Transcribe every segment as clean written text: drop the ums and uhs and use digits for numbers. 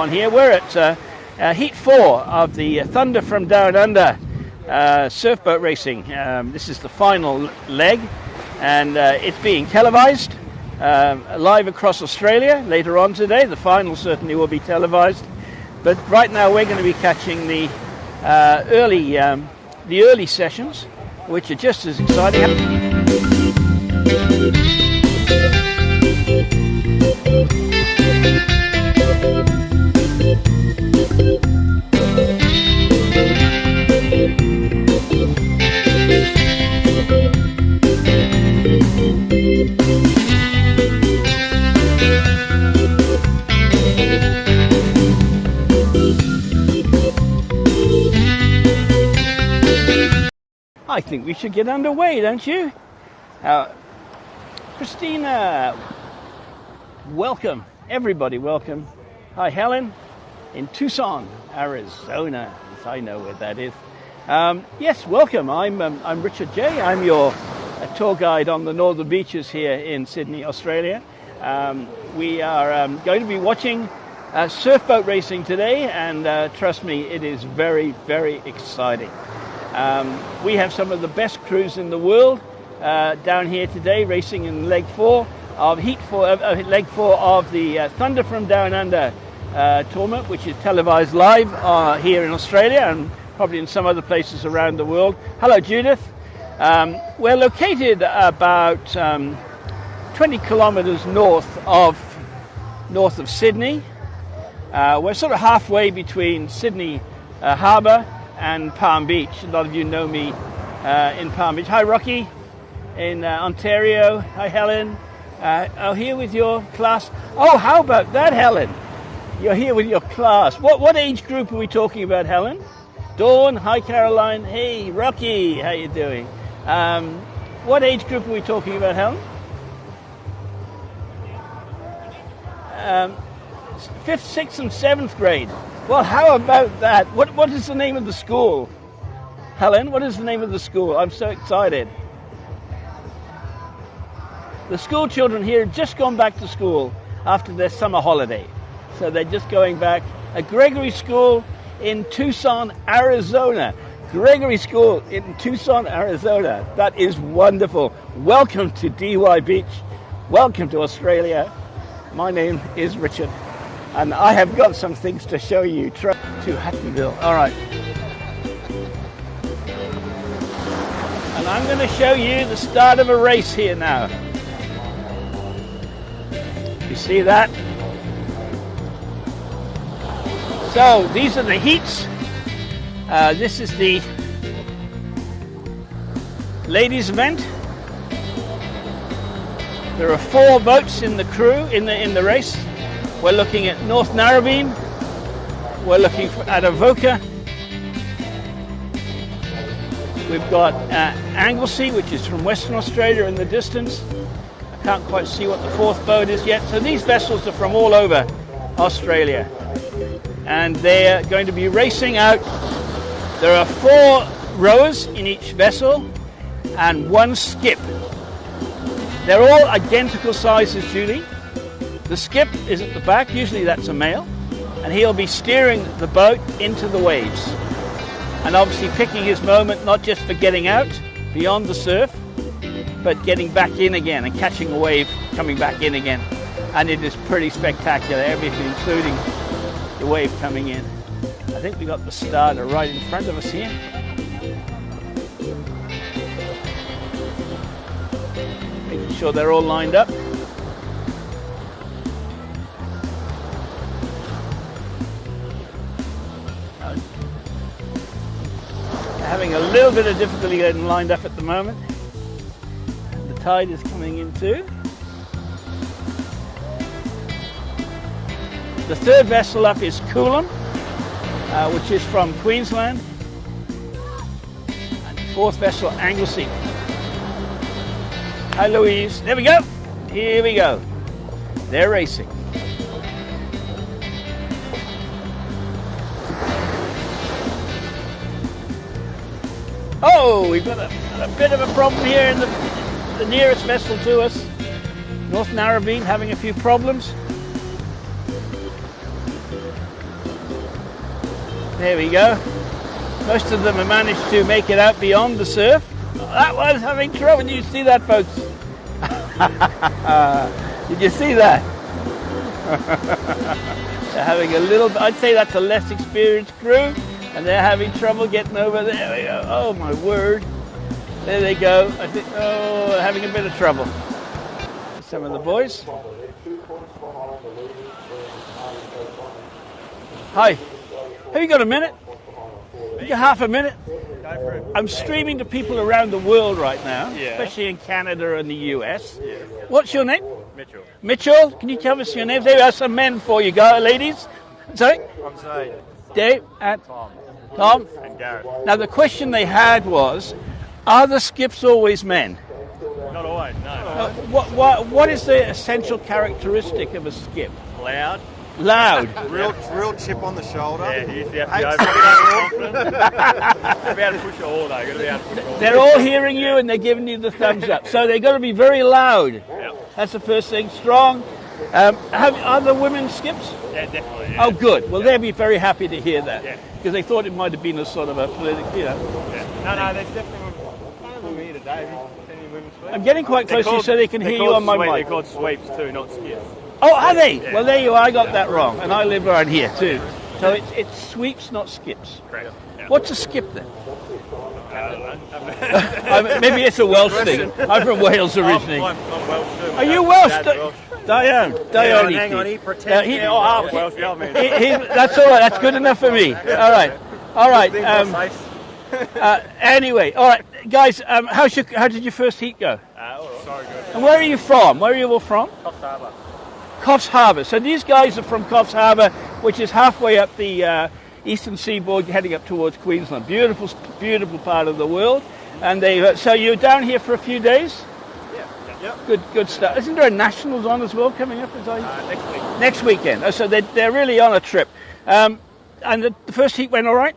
Here we're at heat 4 of the Thunder from Down Under surfboat racing. This is the final leg, and it's being televised live across Australia later on today. The final certainly will be televised, but right now we're going to be catching the early sessions, which are just as exciting. I think we should get underway, don't you? Christina, welcome. Everybody, welcome. Hi, Helen, in Tucson, Arizona. Yes, I know where that is. Yes, welcome. I'm Richard J. I'm your tour guide on the northern beaches here in Sydney, Australia. We are going to be watching surfboat racing today, and trust me, it is very, very exciting. We have some of the best crews in the world down here today, racing in leg 4 of leg 4 of the Thunder from Down Under tournament, which is televised live here in Australia and probably in some other places around the world. Hello, Judith. We're located about 20 kilometers north of Sydney. We're sort of halfway between Sydney Harbour and Palm Beach. A lot of you know me in Palm Beach. Hi, Rocky in Ontario. Hi, Helen. Here with your class. Oh, how about that, Helen? You're here with your class. What age group are we talking about, Helen? Dawn. Hi, Caroline. Hey, Rocky. How you doing? What age group are we talking about, Helen? 5th, 6th, and 7th grade. Well, how about that? What is the name of the school? Helen, what is the name of the school? I'm so excited. The school children here have just gone back to school after their summer holiday. So they're just going back. At Gregory School in Tucson, Arizona. Gregory School in Tucson, Arizona. That is wonderful. Welcome to DY Beach. Welcome to Australia. My name is Richard, and I have got some things to show you. To Hattonville. All right. And I'm going to show you the start of a race here now. You see that? So these are the heats. This is the ladies' event. There are 4 boats in the crew in the race. We're looking at North Narrabeen. We're looking at Avoca. We've got Anglesey, which is from Western Australia in the distance. I can't quite see what the 4th boat is yet. So these vessels are from all over Australia, and they're going to be racing out. There are 4 rowers in each vessel and 1 skip. They're all identical sizes, Julie. The skip is at the back, usually that's a male, and he'll be steering the boat into the waves. And obviously picking his moment, not just for getting out beyond the surf, but getting back in again and catching a wave, coming back in again. And it is pretty spectacular, everything, including the wave coming in. I think we got the starter right in front of us here. Making sure they're all lined up. Having a little bit of difficulty getting lined up at the moment. The tide is coming in too. The 3rd vessel up is Coolum. which is from Queensland. And fourth vessel, Anglesey. Hi, Louise. There we go. Here we go. They're racing. Oh, we've got a bit of a problem here in the nearest vessel to us. North Narrabeen having a few problems. There we go. Most of them have managed to make it out beyond the surf. That was having trouble. Did you see that, folks? Did you see that? They're having a little, I'd say that's a less experienced crew, and they're having trouble getting over there. There we go. Oh my word. There they go. I think, oh, they're having a bit of trouble. Some of the boys. Hi. Have you got a minute? You got half a minute? I'm streaming to people around the world right now, especially in Canada and the US. Yeah. What's your name? Mitchell. Mitchell, can you tell us your name? There are some men for you, guys, ladies. Sorry? I'm Zaid. Dave and Tom. And Gareth. Now the question they had was, are the skips always men? Not always, no. What is the essential characteristic of a skip? Loud. Loud. Real chip on the shoulder. Yeah, you usually have to be overconfident. Be able to push it all, though. You've got to be able to push it all. They're all hearing you and they're giving you the thumbs up. So they've got to be very loud. Yep. That's the first thing. Strong. Are the women skips? Yeah, definitely. Yeah. Oh, good. Well, they'll be very happy to hear that. Yeah. Because they thought it might have been a sort of a political, Yeah. No, there's definitely one of them here today. Have you seen any women sweep? I'm getting quite close to you so they can hear you on my mic. They're called sweeps too, not skips. Oh, are they? Yeah. Well, there you are. I got that wrong. And I live around here too. So it's sweeps, not skips. Correct. Yeah. What's a skip then? I don't know. Maybe it's a Welsh thing. I'm from Wales originally. I'm Welsh too. Are you Welsh? Dad's Welsh. Diane. Hang on, he pretends. I'm Welsh, yeah, man. That's all right. That's good enough for me. All right. Anyway, all right, guys. How did your first heat go? Sorry, good. And where are you from? Where are you all from? Coffs Harbour. Coffs Harbour. So these guys are from Coffs Harbour, which is halfway up the eastern seaboard, heading up towards Queensland. Beautiful, beautiful part of the world. And so you're down here for a few days. Yeah. Good stuff. Isn't there a Nationals on as well coming up? Next week. Next weekend. Oh, so they're really on a trip. And the first heat went all right?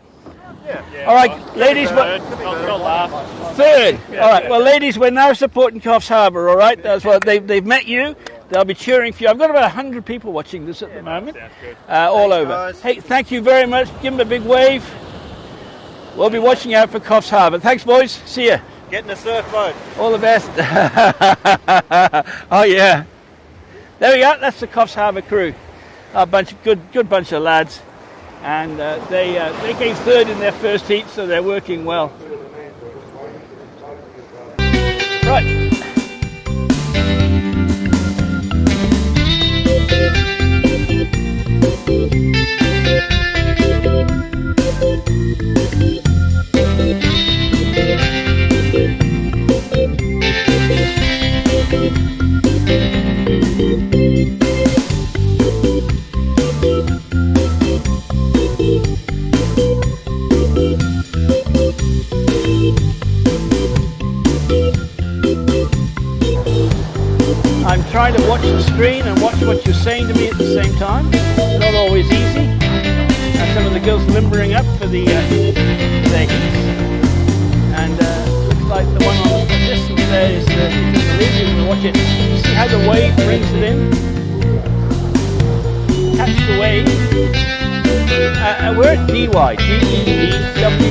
Yeah. All right, ladies. Third. Not last. Third. Yeah, All right. Well, ladies, we're now supporting Coffs Harbour. All right. That's what they've met you. They'll be cheering for you. I've got about 100 people watching this at the moment. Sounds good. All over. Guys. Hey, thank you very much. Give them a big wave. We'll be watching out for Coffs Harbour. Thanks, boys. See ya. Get in a surf boat. All the best. Oh yeah. There we go. That's the Coffs Harbour crew. A bunch of good bunch of lads, and they came third in their first heat, so they're working well. Right. I'm trying to watch the screen and watch what you're saying to me at the same time. Not always easy. And some of the girls limbering up for their heats. And looks like the one on the distance there is the lead. You can watch it. See how the wave brings it in? Catch the wave. We're at DY. D-E-D-W-H-Y.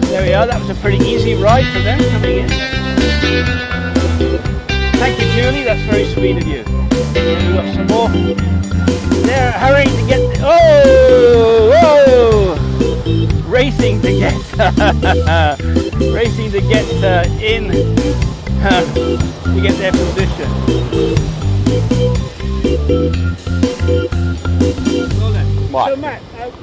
There we are. That was a pretty easy ride for them coming in. Thank you, Julie. That's very sweet of you. And we've got some more. They're hurrying to get. Racing to get. Racing to get in to get their position. Right. So Matt,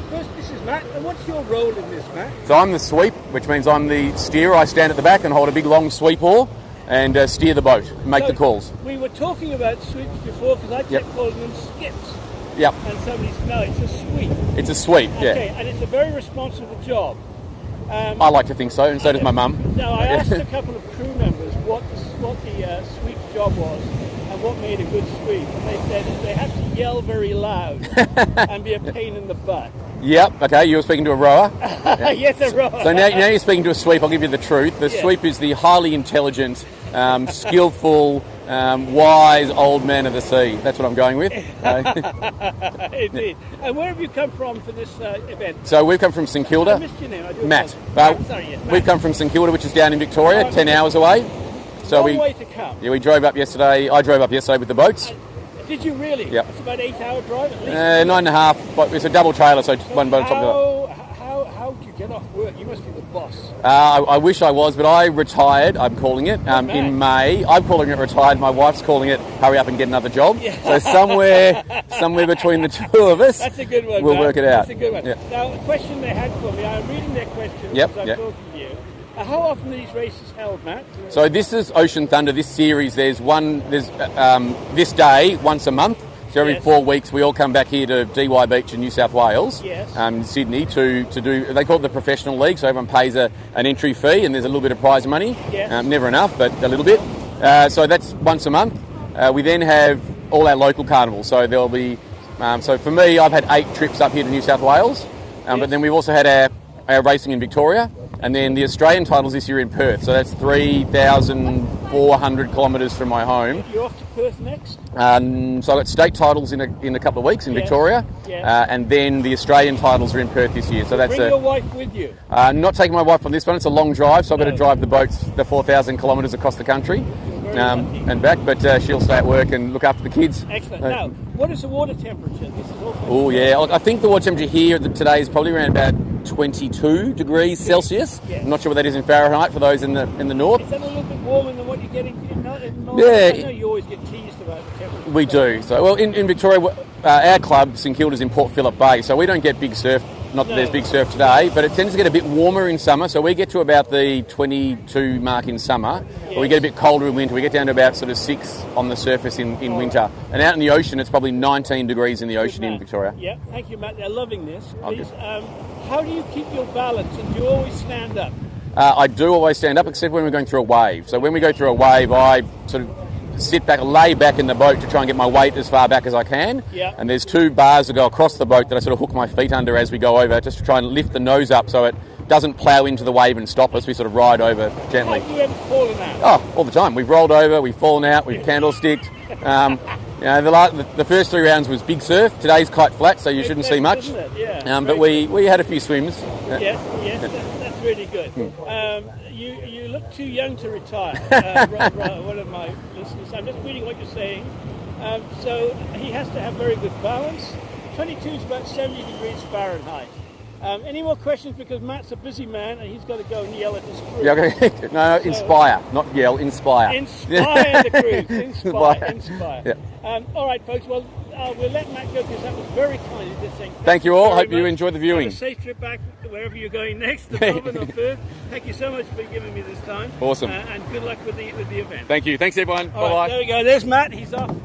first this is Matt. And what's your role in this, Matt? So I'm the sweep, which means I'm the steerer. I stand at the back and hold a big long sweep oar and steer the boat, make the calls. We were talking about sweeps before because I kept calling them skips. Yep. And somebody's, no, it's a sweep. It's a sweep, yeah. Okay, and it's a very responsible job. I like to think so, and so does my mum. Now, I asked a couple of crew members what the sweep job was and what made a good sweep. And they said they had to yell very loud and be a pain in the butt. Yep, okay, you were speaking to a rower. Yes, a rower. So now you're speaking to a sweep, I'll give you the truth. The sweep is the highly intelligent, skillful, wise old man of the sea. That's what I'm going with. Indeed. And where have you come from for this event? So we've come from St Kilda. I missed your name. I do Matt. apologize. Sorry, yes, Matt. We've come from St Kilda, which is down in Victoria, 10 hours away. So Long way to come. Yeah, we drove up yesterday. I drove up yesterday with the boats. Did you really? Yep. It's about 8-hour drive at least. 9.5, but it's a double trailer, so one boat on top of the How do you get off work? You must be the boss. I wish I was, but I retired, I'm calling it, in May. I'm calling it retired. My wife's calling it hurry up and get another job. Yeah. So somewhere between the two of us, that's a good one. We'll work it out. That's a good one. Yeah. Now, a question they had for me, I'm reading their questions Yep, as I'm yep. talking to you. How often are these races held, Matt? So this is Ocean Thunder, this series. There's this day, once a month. So every 4 weeks we all come back here to DY Beach in New South Wales, Sydney, to do, they call it the professional league, so everyone pays an entry fee and there's a little bit of prize money. Yes. Never enough, but a little bit. So that's once a month. We then have all our local carnivals, so there'll be, so for me, I've had 8 trips up here to New South Wales, but then we've also had our racing in Victoria, and then the Australian titles this year in Perth, so that's 3,400 kilometres from my home. You're off to Perth next? So I've got state titles in a couple of weeks in Victoria, and then the Australian titles are in Perth this year. So that's bring your wife with you. Not taking my wife on this one. It's a long drive, so I've got to drive the boats the 4,000 kilometres across the country and back. But she'll stay at work and look after the kids. Excellent. Now, what is the water temperature? This is all. Oh yeah, I think the water temperature here today is probably around about 22 degrees Celsius. I'm not sure what that is in Fahrenheit for those in the north. Is that a little bit warmer than what you're getting in North? Yeah. I know you always get teased about the temperature. We do. So, well, in Victoria, our club, St Kilda's in Port Phillip Bay, so we don't get big surf. Not that there's big surf today, but it tends to get a bit warmer in summer, so we get to about the 22 mark in summer, but we get a bit colder in winter. We get down to about sort of 6 on the surface in winter. And out in the ocean, it's probably 19 degrees in the ocean in Victoria. Yeah, thank you, Matt. They're loving this. Please, how do you keep your balance, and do you always stand up? I do always stand up, except when we're going through a wave. So when we go through a wave, I sort of sit back, lay back in the boat to try and get my weight as far back as I can. Yeah. And there's 2 bars that go across the boat that I sort of hook my feet under as we go over, just to try and lift the nose up so it doesn't plough into the wave and stop us. We sort of ride over gently. Have you ever fallen out? Oh, all the time. We've rolled over, we've fallen out, we've candlesticked. The first 3 rounds was big surf. Today's quite flat, so you shouldn't see much. But we had a few swims. Yes, that's really good. You look too young to retire. One of my listeners. I'm just reading what you're saying. So he has to have very good balance. 22 is about 70 degrees Fahrenheit. Any more questions? Because Matt's a busy man and he's got to go and yell at his crew. Yeah, okay. No, inspire, not yell, inspire. Inspire the crew. Inspire. Yeah. All right, folks. Well, we'll let Matt go because that was very kind of this thing. Thank you all. Hope much. you enjoyed the viewing. Have a safe trip back wherever you're going next, to Melbourne or Perth. Thank you so much for giving me this time. Awesome. And good luck with the event. Thank you. Thanks, everyone. All Bye-bye. right, there we go. There's Matt. He's off.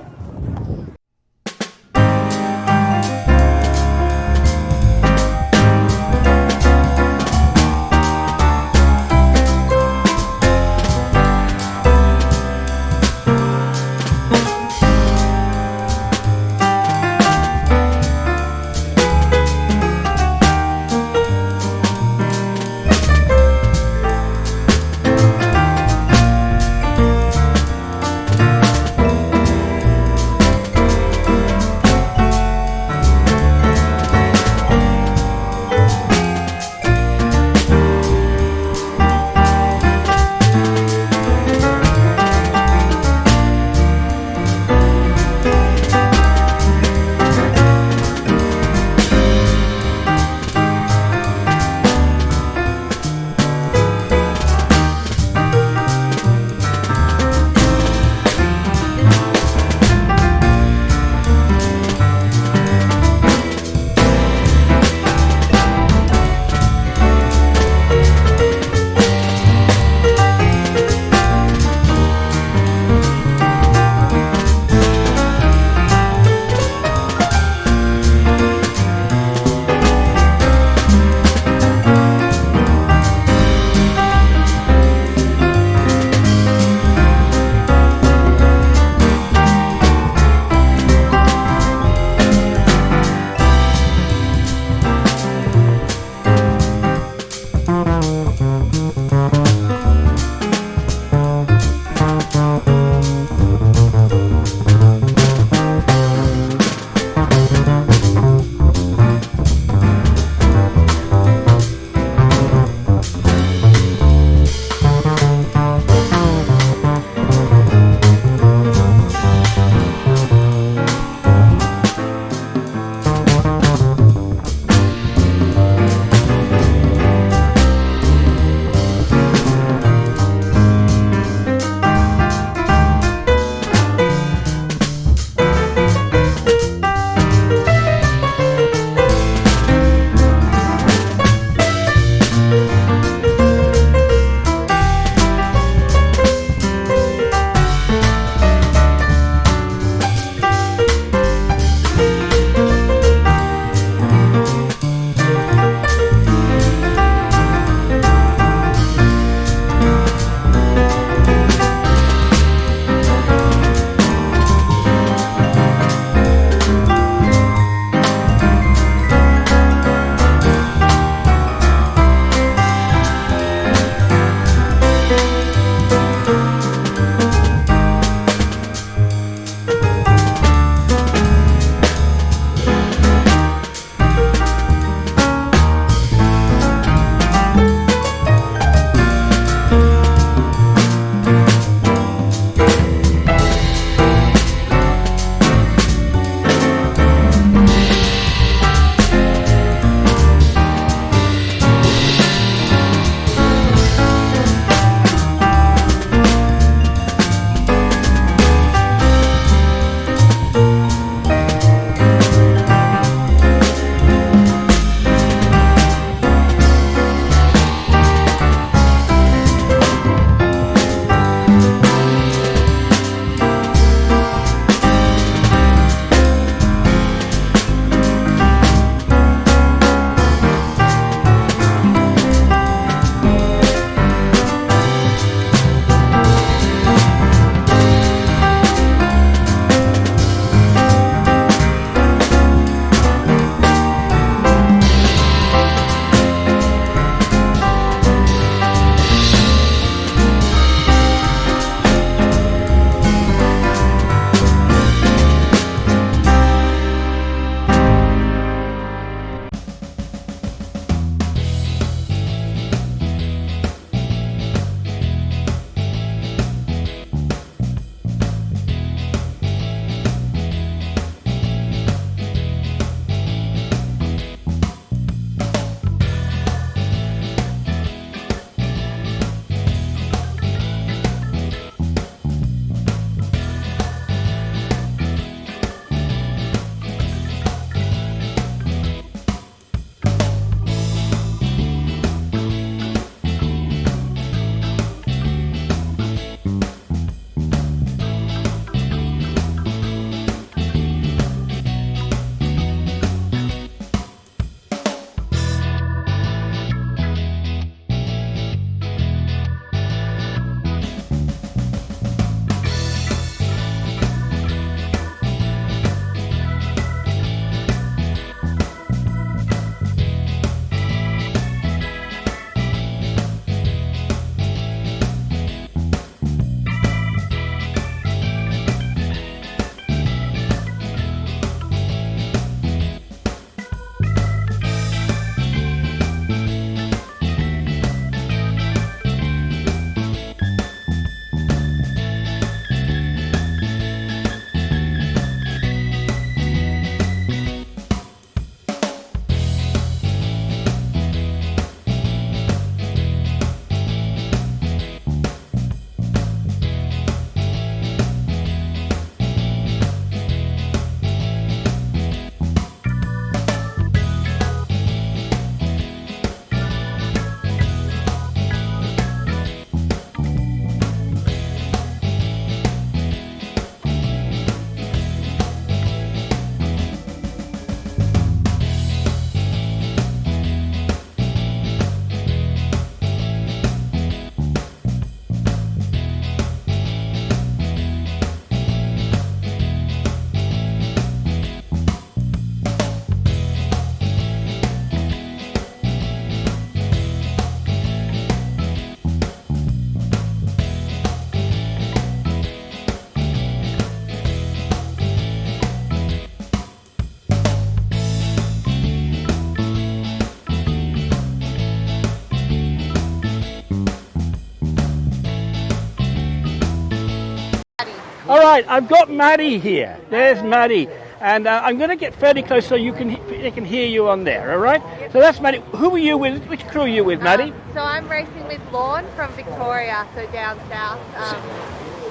All right, I've got Maddie here. There's Maddie. And I'm going to get fairly close so they can hear you on there, all right? Yep. So that's Maddie. Who are you with? Which crew are you with, Maddie? So I'm racing with Lorne from Victoria, so down south.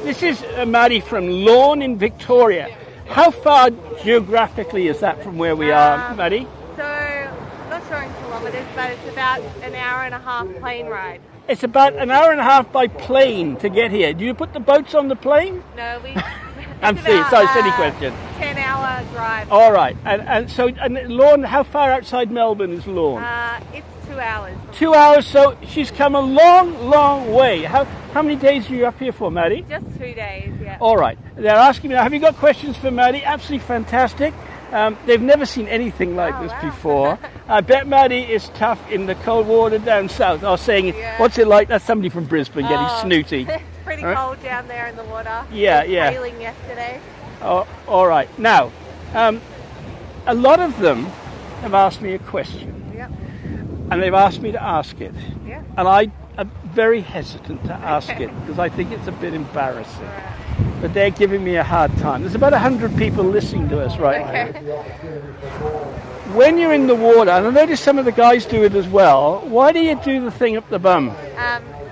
This is Maddie from Lorne in Victoria. How far geographically is that from where we are, Maddie? So, I'm not sure in kilometres, but it's about an hour and a half plane ride. It's about an hour and a half by plane to get here. Do you put the boats on the plane? No, we... I'm sorry, silly question. 10-hour drive. All right. And so Lorne, how far outside Melbourne is Lorne? It's 2 hours. 2 hours, so she's come a long, long way. How many days are you up here for, Maddie? Just 2 days, yeah. All right. They're asking me now, have you got questions for Maddie? Absolutely fantastic. They've never seen anything like this before. I bet Maddie is tough in the cold water down south. I was saying, what's it like? That's somebody from Brisbane getting snooty. It's pretty cold down there in the water. Yeah, it was hailing yesterday. Oh, all right. Now, a lot of them have asked me a question. Yep. And they've asked me to ask it. Yeah. And I am very hesitant to ask it because I think it's a bit embarrassing. Right. But they're giving me a hard time. There's about 100 people listening to us right now. When you're in the water, and I notice some of the guys do it as well, why do you do the thing up the bum?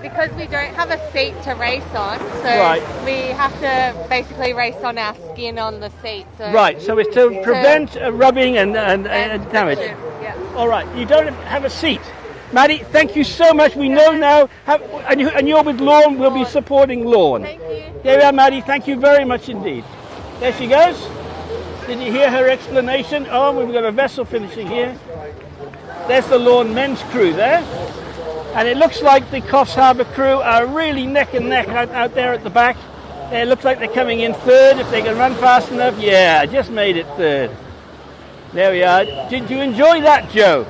Because we don't have a seat to race on, so we have to basically race on our skin on the seat. So right, so it's to prevent rubbing and damage. Yeah. All right, you don't have a seat. Maddie, thank you so much. We know now, and you're with Lorne, we'll be supporting Lorne. Thank you. There we are, Maddie. Thank you very much indeed. There she goes. Did you hear her explanation? Oh, we've got a vessel finishing here. There's the Lorne men's crew there. And it looks like the Coffs Harbour crew are really neck and neck out there at the back. It looks like they're coming in third if they can run fast enough. Yeah, I just made it third. There we are. Did you enjoy that, Joe?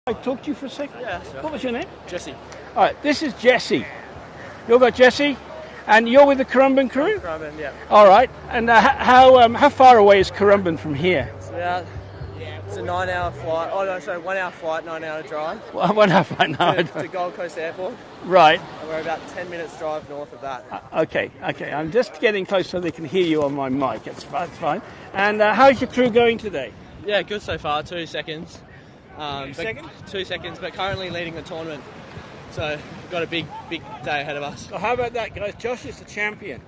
I talk to you for a second? Yeah, sure. What was your name? Jesse. All right, this is Jesse. You've got Jesse, and you're with the Currumbin crew? Currumbin, yeah. All right, and how far away is Currumbin from here? It's about, it's a 9-hour flight. Oh no, sorry, 1 hour flight, 9-hour drive. Well, 1 hour flight now. To Gold Coast Airport. Right. And we're about 10 minutes drive north of that. Okay. I'm just getting close so they can hear you on my mic. That's fine. And how's your crew going today? Yeah, good so far. 2 seconds. 2 seconds? 2 seconds, but currently leading the tournament. So we've got a big day ahead of us. So how about that, guys? Josh is the champion.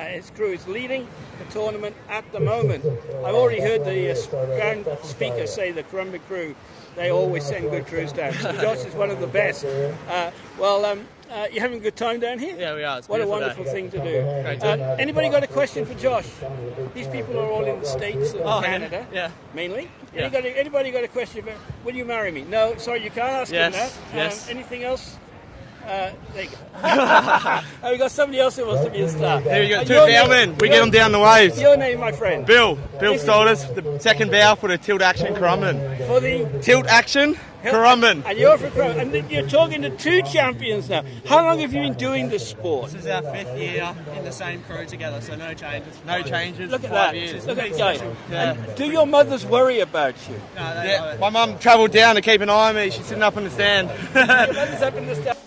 His crew is leading the tournament at the moment. I've already heard the ground speaker say the Currumbin crew, they always send good crews down. So Josh is one of the best. You're having a good time down here? Yeah, we are. It's what a beautiful wonderful day. thing to do. Great Anybody got a question for Josh? These people are all in the States and Canada, mainly. Yeah. Anybody got a question for, will you marry me? No, sorry, you can't ask him that. Yes. Anything else? There you go. And we got somebody else who wants to be a star. There you go, And two your bowmen. name- We get them down the waves. Your name, my friend. Bill Stodders, the second bow for the tilt action Currumbin. For the Tilt action Currumbin. And you're from Crow, and you're talking to two champions now. How long have you been doing this sport? This is our 5th year in the same crew together, so no changes. No changes. Look at 5 that. years. Look at that. Yeah. And do your mothers worry about you? No, they Yeah, love it. my mum travelled down to keep an eye on me. She's sitting up in the stand. Your mothers up in the stand.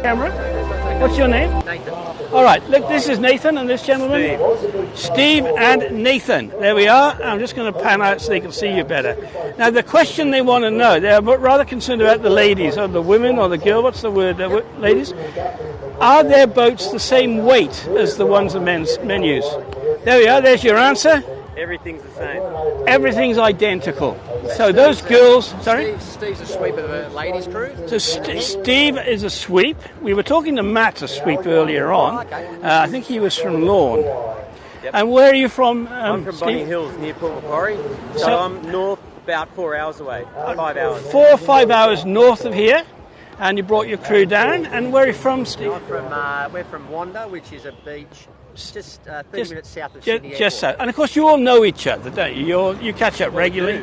Camera. What's your name? Nathan. All right, look, this is Nathan and this gentleman? Steve and Nathan. There we are. I'm just going to pan out so they can see you better. Now, the question they want to know, they're rather concerned about the ladies, or the women, or the girl, what's the word, ladies? Are their boats the same weight as the ones the men use? There we are, there's your answer. Everything's the same. Everything's identical. So those girls, sorry? Steve's a sweep of the ladies' crew. So Steve is a sweep. We were talking to Matt, a sweep, earlier on. I think he was from Lorne. Yep. And where are you from, I'm from Steve? Bonny Hills, near Port Macquarie. So I'm north about 4 hours away. 5 hours. 4 or 5 hours north of here. And you brought your crew down. And where are you from, Steve? We're from Wanda, which is a beach just 30 minutes south of Sydney Just so. Airport. And of course, you all know each other, don't you? You catch up regularly.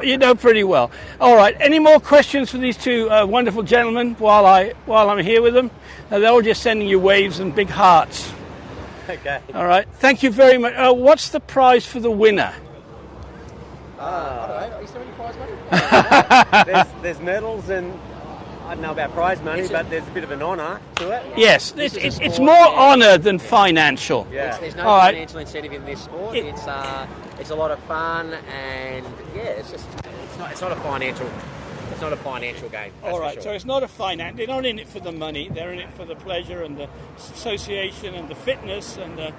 You know pretty well. All right. Any more questions for these two wonderful gentlemen while I'm here with them? They're all just sending you waves and big hearts. Okay. All right. Thank you very much. What's the prize for the winner? I don't know. Is there any prize money? there's medals and I don't know about prize money, but there's a bit of an honour to it. Yes, it's more honour than financial. Yeah. There's no All right. financial incentive in this sport. It's a lot of fun, and yeah, it's not a financial game. That's All right, for so sure. it's not a finance. They're not in it for the money. They're in it for the pleasure and the association and the fitness and the.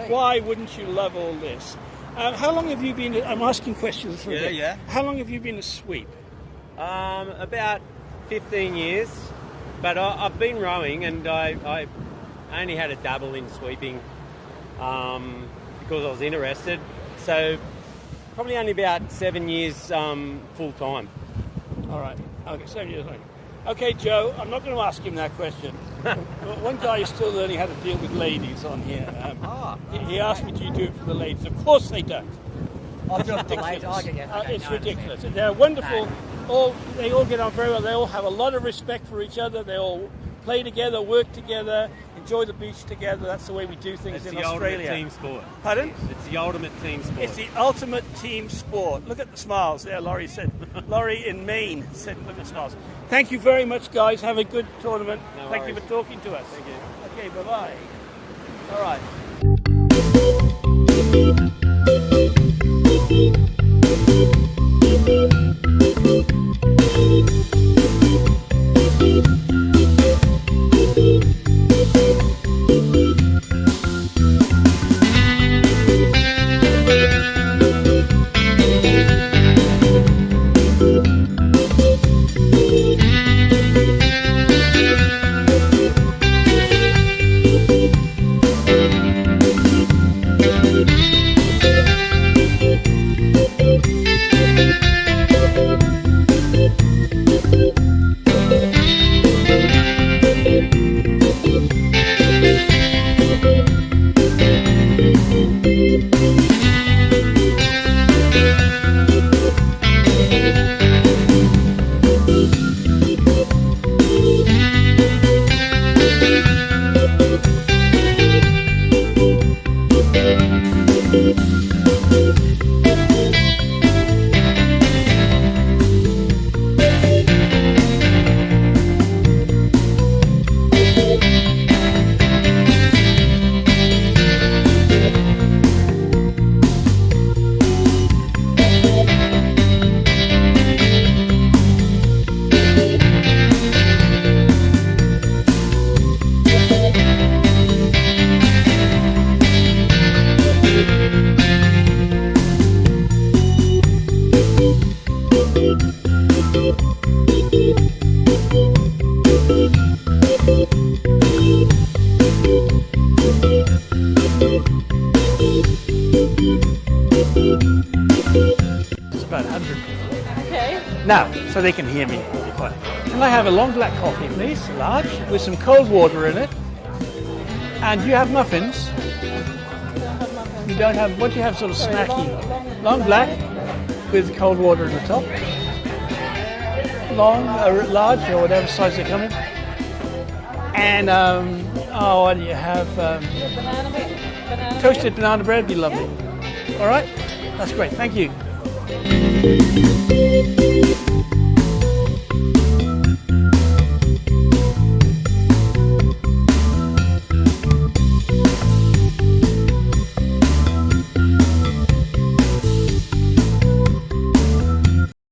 Why wouldn't you love all this? How long have you been? I'm asking questions for you. Yeah. How long have you been a sweep? About 15 years, but I've been rowing, and I only had a dabble in sweeping because I was interested. So probably only about 7 years full time. All right. Okay, 7 years. Okay, Joe, I'm not going to ask him that question. One guy is still learning how to deal with ladies on here. He asked me, do you do it for the ladies? Of course they don't. I'll do it for the ladies. It's ridiculous. They're wonderful. They all get on very well. They all have a lot of respect for each other. They all play together, work together, enjoy the beach together. That's the way we do things in Australia. It's the ultimate team sport. Pardon? It's the ultimate team sport. It's the ultimate team sport. Look at the smiles there, Laurie said. Laurie in Maine said, look at the smiles. Thank you very much, guys. Have a good tournament. Thank you for talking to us. Thank you. Okay, bye-bye. All right. It's about 100 people. Okay. Now, so they can hear me. Can I have a long black coffee, please? Large, with some cold water in it. And do you have muffins? You don't have, what do you have sort of snacky? Long black with cold water in the top. Long, large, or whatever size they come in. And, what do you have? Toasted banana bread would be lovely. All right? That's great. Thank you.